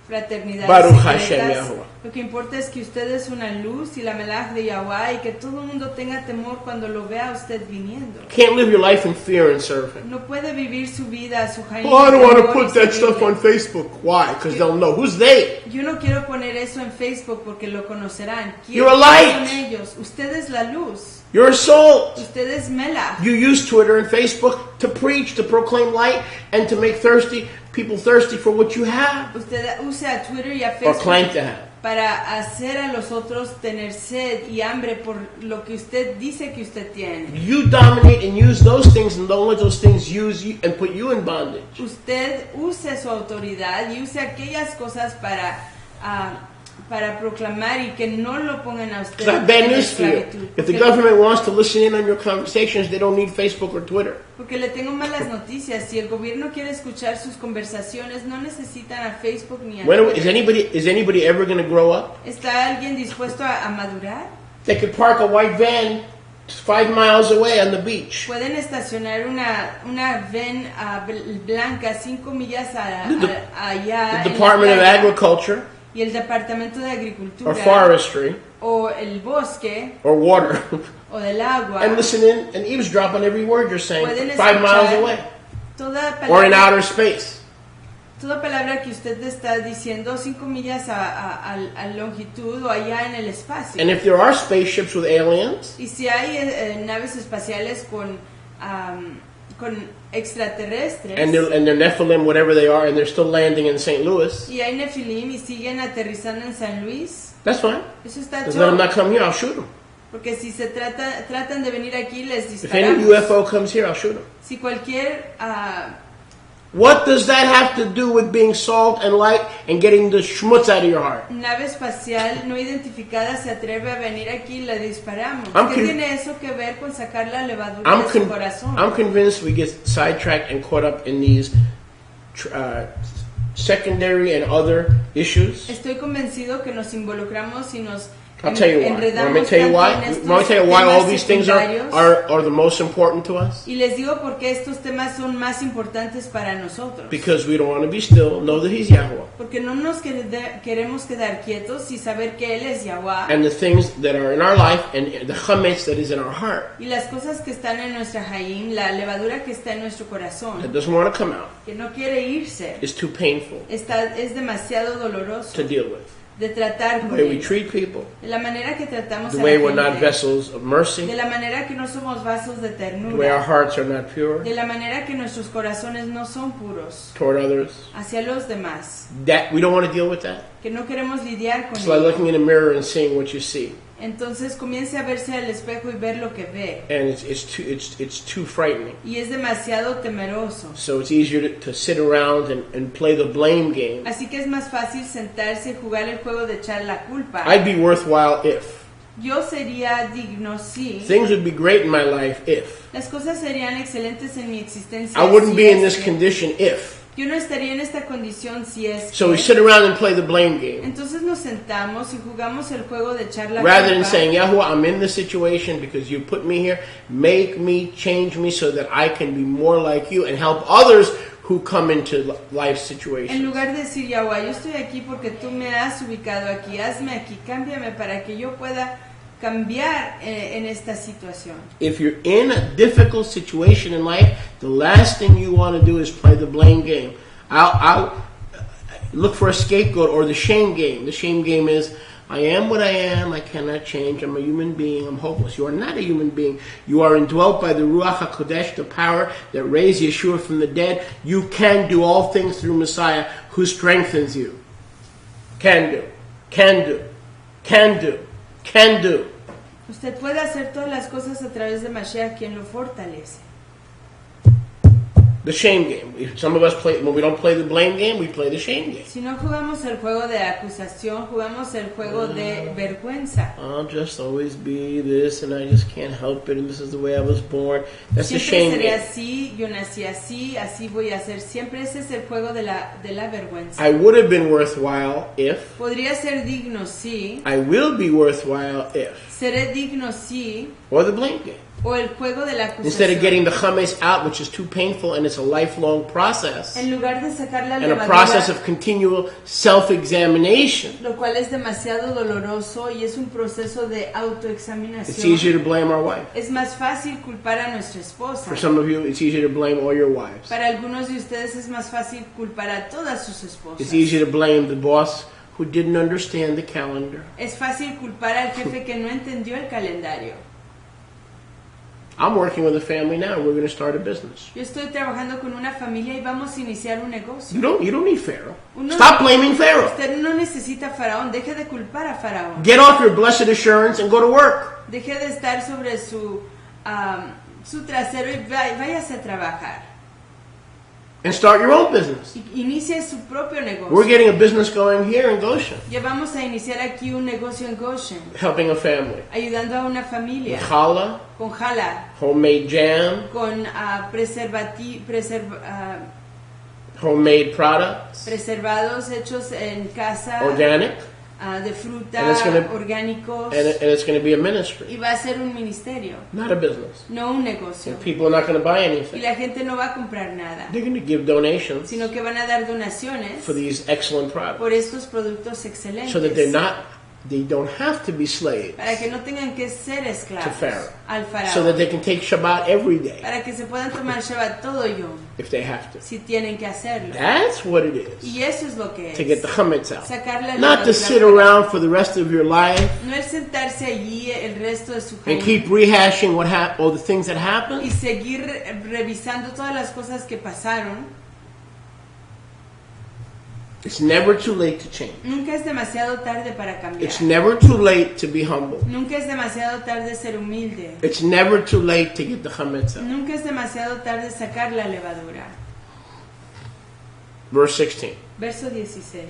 fraternidades Baruch secretas. Hashem Yahuwah. Lo que importa es que usted es una luz y la melaj de Yahweh y que todo el mundo tenga temor cuando lo vea a usted viniendo. Can't live your life in fear and serve Him. No puede vivir su vida, su jaime. Oh, I don't want to put that stuff on Facebook. Why? Because they'll know. Who's they? Yo no quiero poner eso en Facebook porque lo conocerán. You're a light. Con ellos. Usted es la luz. You're a salt. Usted es melaj. You use Twitter and Facebook to preach, to proclaim light, and to make people thirsty for what you have Usted usa a Twitter y a or claim Facebook to have. para hacer a los otros tener sed y hambre por lo que usted dice que usted tiene. You dominate and use those things, and don't let those things use you and put you in bondage. Usted use su autoridad y use aquellas cosas para proclamar y que no lo pongan a usted It's not bad en news for you. esclavitud. If the government wants to listen in on your conversations, they don't need Facebook or Twitter. Porque le tengo malas noticias. Si el gobierno quiere escuchar sus conversaciones, no necesitan a Facebook ni a Is Twitter. anybody ever going to grow up? ¿Está alguien dispuesto a madurar? They could park a white van 5 miles away on the beach. Pueden estacionar una van blanca 5 millas allá The en Department la of playa, Agriculture y el Departamento de Agricultura or Forestry o el bosque or Water o del agua and listen in and eavesdrop on every word you're saying pueden 5 miles escuchar away toda or in palabra, outer space. toda palabra que usted está diciendo 5 millas a longitud o allá en el espacio. And if there are spaceships with aliens, Y si hay naves espaciales con extraterrestres and they're Nephilim, whatever they are, and they're still landing in St. Louis, y hay nefilim y siguen aterrizando en San Luis, that's fine. eso está Just let them chido. not come here, I'll shoot them. Porque si se tratan de venir aquí, les If any disparamos. UFO comes here, I'll shoot them. Si cualquier What does that have to do with being salt and light and getting the schmutz out of your heart? nave espacial no identificada se atreve a venir aquí, le disparamos. I'm ¿Qué con- tiene eso que ver con sacar la levadura de su corazón? I'm convinced we get sidetracked and caught up in these secondary and other issues. Estoy convencido que nos involucramos y nos I'll tell you why. Want me enredamos to tell you tanto why? en estos Want me to tell you why all temas these things secundarios. are the most important to us? Y les digo por qué estos temas son más importantes para nosotros. Because we don't want to be still, know that He's Yahweh. Porque no nos queremos quedar quietos y saber que Él es Yahweh. And the things that are in our life and the chametz that is in our heart Y las cosas que están en nuestra Hayim, la levadura que está en nuestro that corazón, doesn't want to come out que no quiere irse, is too painful es demasiado doloroso to deal with. de tratar The con way we ello. treat people, De la manera que tratamos the a way la we're not gente, vessels of mercy, de la manera que no somos vasos de the way our ternura, hearts are not pure de la manera que nuestros corazones no son puros toward others. hacia los demás, That we don't want to deal with that. que no queremos lidiar con It's like ello. looking in a mirror and seeing what you see, Entonces comience a verse al espejo y ver lo que ve. and it's too frightening. Y es demasiado temeroso. So it's easier to sit around and play the blame game. Así que es más fácil sentarse y jugar el juego de echar la culpa. I'd be worthwhile if. Yo sería digno si Things would be great in my life if. las cosas serían excelentes en mi existencia. I wouldn't si be in es this que- condition if. Yo no estaría en esta condición si es So we que- sit around and play the blame game. Entonces nos sentamos y jugamos el juego de echar la Rather than culpa. saying, Yahweh, I'm in this situation because you put me here. Make me, change me so that I can be more like you and help others who come into life En situations. lugar de decir, Yahweh, yo estoy aquí porque tú me has ubicado aquí, hazme aquí, cámbiame para que yo pueda cambiar en esta situación. If you're in a difficult situation in life, the last thing you want to do is play the blame game. I'll look for a scapegoat or the shame game. The shame game is, I am what I am, I cannot change, I'm a human being, I'm hopeless. You are not a human being. You are indwelt by the Ruach HaKodesh, the power that raised Yeshua from the dead. You can do all things through Messiah who strengthens you. Can do. Can do. Can do. Can do. Usted puede hacer todas las cosas a través de Mashiach, quien lo fortalece. The shame game. If some of us play, when we don't play the blame game, we play the shame game. Si no jugamos el juego de acusación, jugamos el juego de vergüenza. I'll just always be this, and I just can't help it, and this is the way I was born. That's the Siempre shame seré game. así, yo nací así, así voy a ser. Siempre ese es el juego de la vergüenza. I would have been worthwhile if. Podría ser digno sí, I will be worthwhile if. seré digno sí, Or the blame game. O el juego de la Instead of acusación. getting the chametz out, which is too painful and it's a lifelong process, En lugar de sacar la and a process levadura, of continual self-examination, lo cual es demasiado doloroso y es un proceso de it's autoexaminación. easier to blame our wife. Es más fácil culpar a nuestra esposa. For some of you, it's easier to blame all your wives. Para algunos de ustedes es más fácil culpar a todas sus esposas. It's easier to blame the boss who didn't understand the calendar. Es fácil culpar al jefe que no entendió el calendario. I'm working with a family now. We're going to start a business. Yo estoy trabajando con una familia y vamos a iniciar un negocio. You don't need Pharaoh. Uno- Stop blaming Pharaoh. Usted no necesita a Faraón, deje de culpar a Faraón. Get off your blessed assurance and go to work. Deje de estar sobre su trasero y váyase a trabajar. And start your own business. Inicie su propio negocio. We're getting a business going here in Goshen, Ya vamos a iniciar aquí un negocio en Goshen, helping a family. ayudando a una familia Challah, con jalá, homemade jam, con homemade products, preservados hechos en casa, organic, de fruta, And it's gonna- orgánicos, and it's going to be a ministry, y va a ser un ministerio, not a business. no un negocio. And people are not going to buy Y anything. la gente no va a comprar nada, They're going to give donations sino que van a dar donaciones for these excellent products, por estos productos so that excelentes, they don't have to be slaves, para que no tengan que ser esclavos To Pharaoh. al so that faraón, they can take Shabbat every day para que se puedan tomar Shabbat todo yom, if they have to. si tienen que hacerlo. That's what it is, Y eso es lo que to get es. the chametz out. Sacar la Not to levadura sit fuera. around for the rest of your life No es sentarse allí el resto de su and vida keep rehashing all the things that y happened. seguir revisando todas las cosas que pasaron. It's never too late to change. Nunca es demasiado tarde para cambiar. It's never too late to be humble. Nunca es demasiado tarde ser humilde. It's never too late to get the chametz out. Nunca es demasiado tarde sacar la levadura. Verse 16. Verso 16.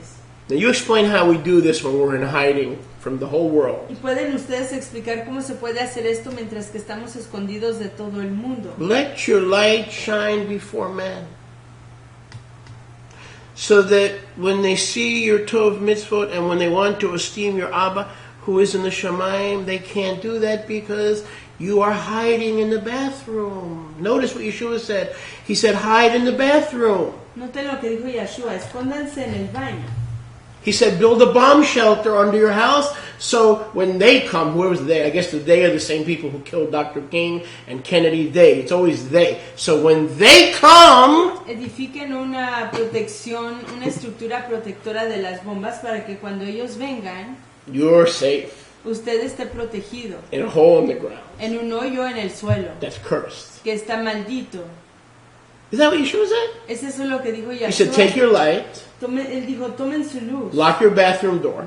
Now you explain how we do this when we're in hiding from the whole world. ¿Y pueden ustedes explicar cómo se puede hacer esto mientras que estamos escondidos de todo el mundo? Let your light shine before men, so that when they see your Tov mitzvot and when they want to esteem your Abba who is in the Shamayim, they can't do that because you are hiding in the bathroom. Notice what Yeshua said. He said, hide in the bathroom. Noten lo que dijo Yeshua, escóndanse en el baño. He said, build a bomb shelter under your house, so when they come, whoever's they, I guess they are the same people who killed Dr. King and Kennedy, it's always they. So when they come, Edifiquen una protección, una estructura protectora de las bombas para que cuando ellos vengan, you're safe usted esté protegido in a hole in the ground en un hoyo en el suelo that's cursed. que está maldito. Is that what Yeshua said? ¿Es eso lo que dijo He said, Yeshua? take your light, Él dijo, tomen su luz, lock your bathroom door,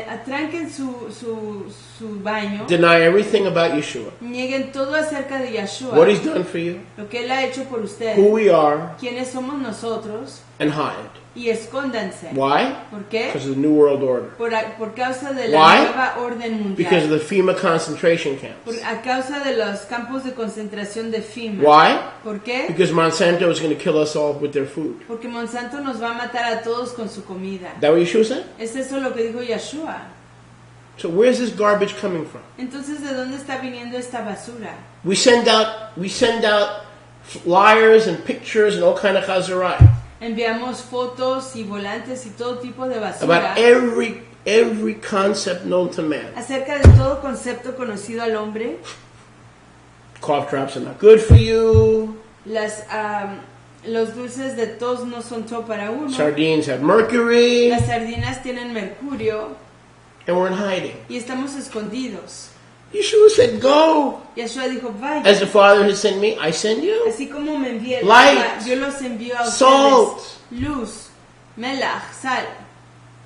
atranquen su baño, deny everything about Yeshua, nieguen todo acerca de Yeshua, what he's done for you, lo que Él ha hecho por usted, who we are, quiénes somos nosotros, and hide. y escóndanse. Why? ¿Por qué? Because of the New World Order. Por causa de la Why? nueva orden Because of mundial. the FEMA concentration camps. A causa de los campos de concentración de FEMA. Why? ¿Por qué? Because Monsanto is going to kill us all with their food. Porque Monsanto nos va a matar a todos con su comida. Is that what Yeshua said? ¿Es eso lo que dijo Yeshua? So where's this garbage coming from? Entonces, ¿de dónde está viniendo esta basura? We send out flyers and pictures and all kind of chazarai Enviamos fotos y volantes y todo tipo de basura about every concept known to man. acerca de todo concepto conocido al hombre. Cough drops are not good for you. Los dulces de tos no son todo para uno. Sardines have mercury. Las sardinas tienen mercurio And we're in hiding. y estamos escondidos. Yeshua said, go. Yeshua dijo, vaya. As the Father has sent me, I send you. Así como me envié el Light, agua, yo los envío a ustedes. salt. Luz, melach, sal.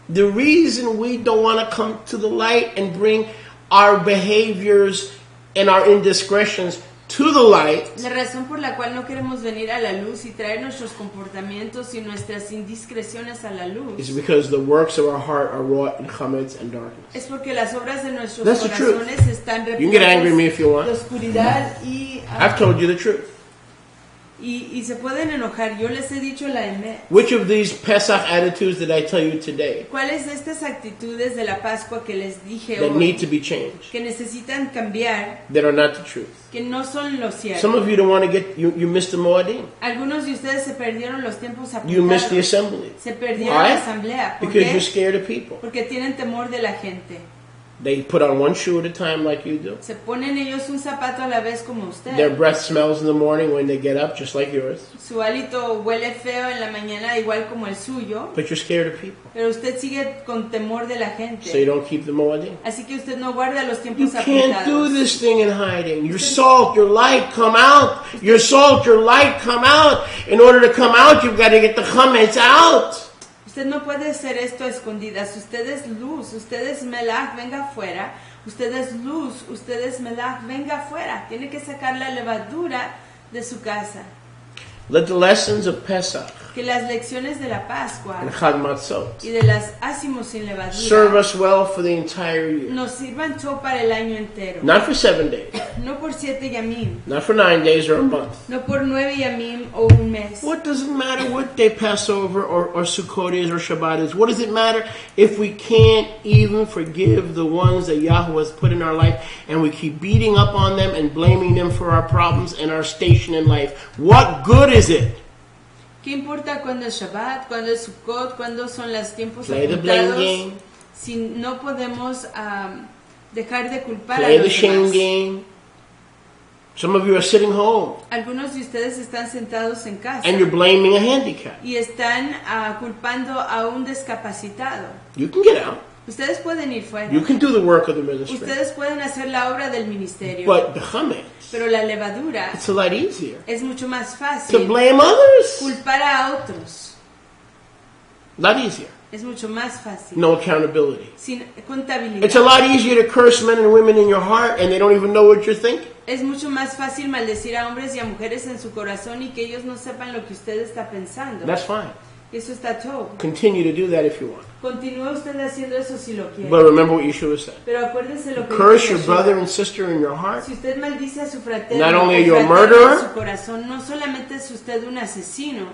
The reason we don't want to come to the light and bring our behaviors and our indiscretions to the light La razón por la cual no queremos venir a la luz y traer nuestros comportamientos y nuestras indiscreciones a la luz is because the works of our heart are wrought in chametz and darkness. es porque las obras de nuestros That's the truth. corazones están You can get angry at me if you want. de oscuridad y I've told you the truth. Y se pueden enojar. Yo les he dicho la emet. Which of these Pesach attitudes did I tell you today ¿Cuáles de estas actitudes de la Pascua que les dije that need hoy to be changed, que necesitan cambiar, that are not the truth? que no son lo cierto? Some of you don't want to get, you missed the Moedim. Algunos de ustedes se perdieron los tiempos You missed the apuntados. assembly. Se perdieron Why? la asamblea. ¿Por Because you're qué? scared of people. Porque tienen temor de la gente. They put on one shoe at a time like you do. Se ponen ellos un zapato a la vez como Their usted. breath smells in the morning when they get up, just like yours. Su hálito huele feo en la mañana igual como el suyo. But you're scared of people. Pero usted sigue con temor de la gente. So you don't keep the Moedim. Así que usted no guarda los You tiempos can't do apuntados. this thing in hiding. Your salt, your light, come out. Your salt, your light, come out. In order to come out, you've got to get the chametz out. Usted no puede hacer esto a escondidas. Usted es luz, usted es melach, venga afuera. Usted es luz, usted es melach, venga afuera. Tiene que sacar la levadura de su casa. Let the lessons of Pesach Que las lecciones de la Pascua and Chag Matzot y de las ácimos sin serve levadura us well for the entire year. nos sirvan todo para el año entero. Not for 7 days, No por 7 yamim, not for 9 days or a month. no por 9 yamim o un mes. What does it matter what day Passover or Sukkot is or Shabbat is? What does it matter if we can't even forgive the ones that Yahweh has put in our life and we keep beating up on them and blaming them for our problems and our station in life? What good is it? ¿Qué importa cuándo es Shabbat, cuándo es Sukkot, cuándo son los tiempos Play the blame apuntados? game. Si no podemos dejar de culpar a Play the los shame demás. game. Some of you are sitting home Algunos de ustedes están sentados en casa and you're blaming a handicap. y están culpando a un discapacitado. You can get out. Ustedes pueden ir fuera. You can do the work of the ministry. Ustedes pueden hacer la obra del ministerio. But the chametz, Pero la levadura it's a lot easier es mucho más to fácil. blame others. Culpar a otros A lot easier. es mucho más fácil. No accountability. Sin It's a contabilidad. lot easier to curse men and women in your heart and they don't even know what you're thinking. Es mucho más fácil maldecir a hombres y a mujeres en su corazón y que ellos no sepan lo que usted está pensando. That's fine. Eso está todo. Continue to do that if you want. Continúa usted haciendo eso si lo quiere. But remember what Yeshua said. Pero acuérdese lo que Curse dijo your Yeshua. brother and sister in your heart. Si usted maldice a su fraterno, Not only are o you a fraterna murderer, en su corazón, no solamente es usted un asesino,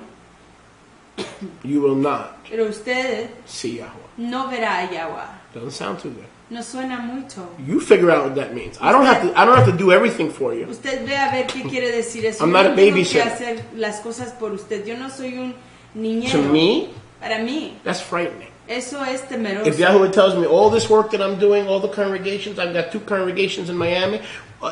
you will not pero usted see Yahweh. no verá a Yahweh. Doesn't sound too good. No suena mucho. You figure out what that means. I don't have to do everything for you. Usted ve a ver qué quiere decir eso. I'm Yo not no a tengo que babysitter. hacer las cosas por usted. Yo no soy un niñero. To me, Para mí, that's frightening. eso es temeroso. If Yahweh tells me all this work that I'm doing, all the congregations, I've got 2 congregations in Miami,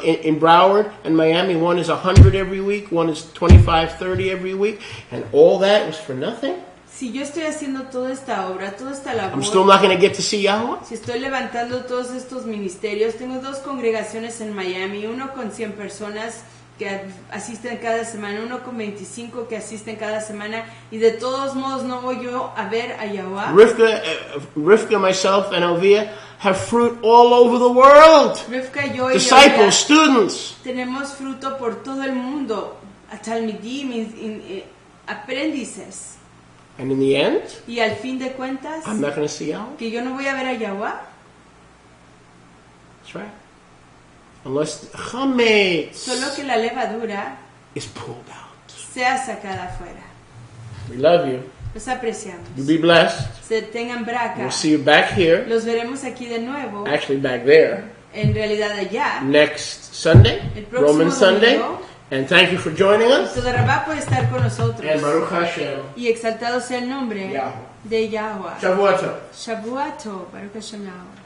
in Broward and Miami. One is 100 every week, one is 25, 30 every week, and all that was for nothing. Si yo estoy haciendo toda esta obra, toda esta I'm still labor, not going to get to see Yahweh. si estoy levantando todos estos ministerios, tengo 2 congregaciones en Miami, uno con 100 personas que asisten cada semana, uno con 25 que asisten cada semana, y de todos modos no voy yo a ver a Yahweh. Rivka, myself, and Elvia have fruit all over the world. Rivka, yo y Disciples, Yodia students. tenemos fruto por todo el mundo, a talmidim, aprendices. And in the end, Y al fin de cuentas, I'm not going to see Yahweh. que yo no voy a ver a Yahweh, That's right. Unless the chametz solo que la levadura is pulled out. sea sacada afuera. We love you. Los apreciamos. You be blessed. Se tengan braca. We'll see you back here. Los veremos aquí de nuevo. Actually, back there. En realidad allá. Next Sunday, El próximo Roman Sunday. domingo. And thank you for joining us. Todo Rabá puede estar con nosotros. And Baruch Hashem. Y exaltado sea el nombre Yahweh. de Yahweh. Shavuot Tov. Shavuato. Baruch Hashem Yahweh.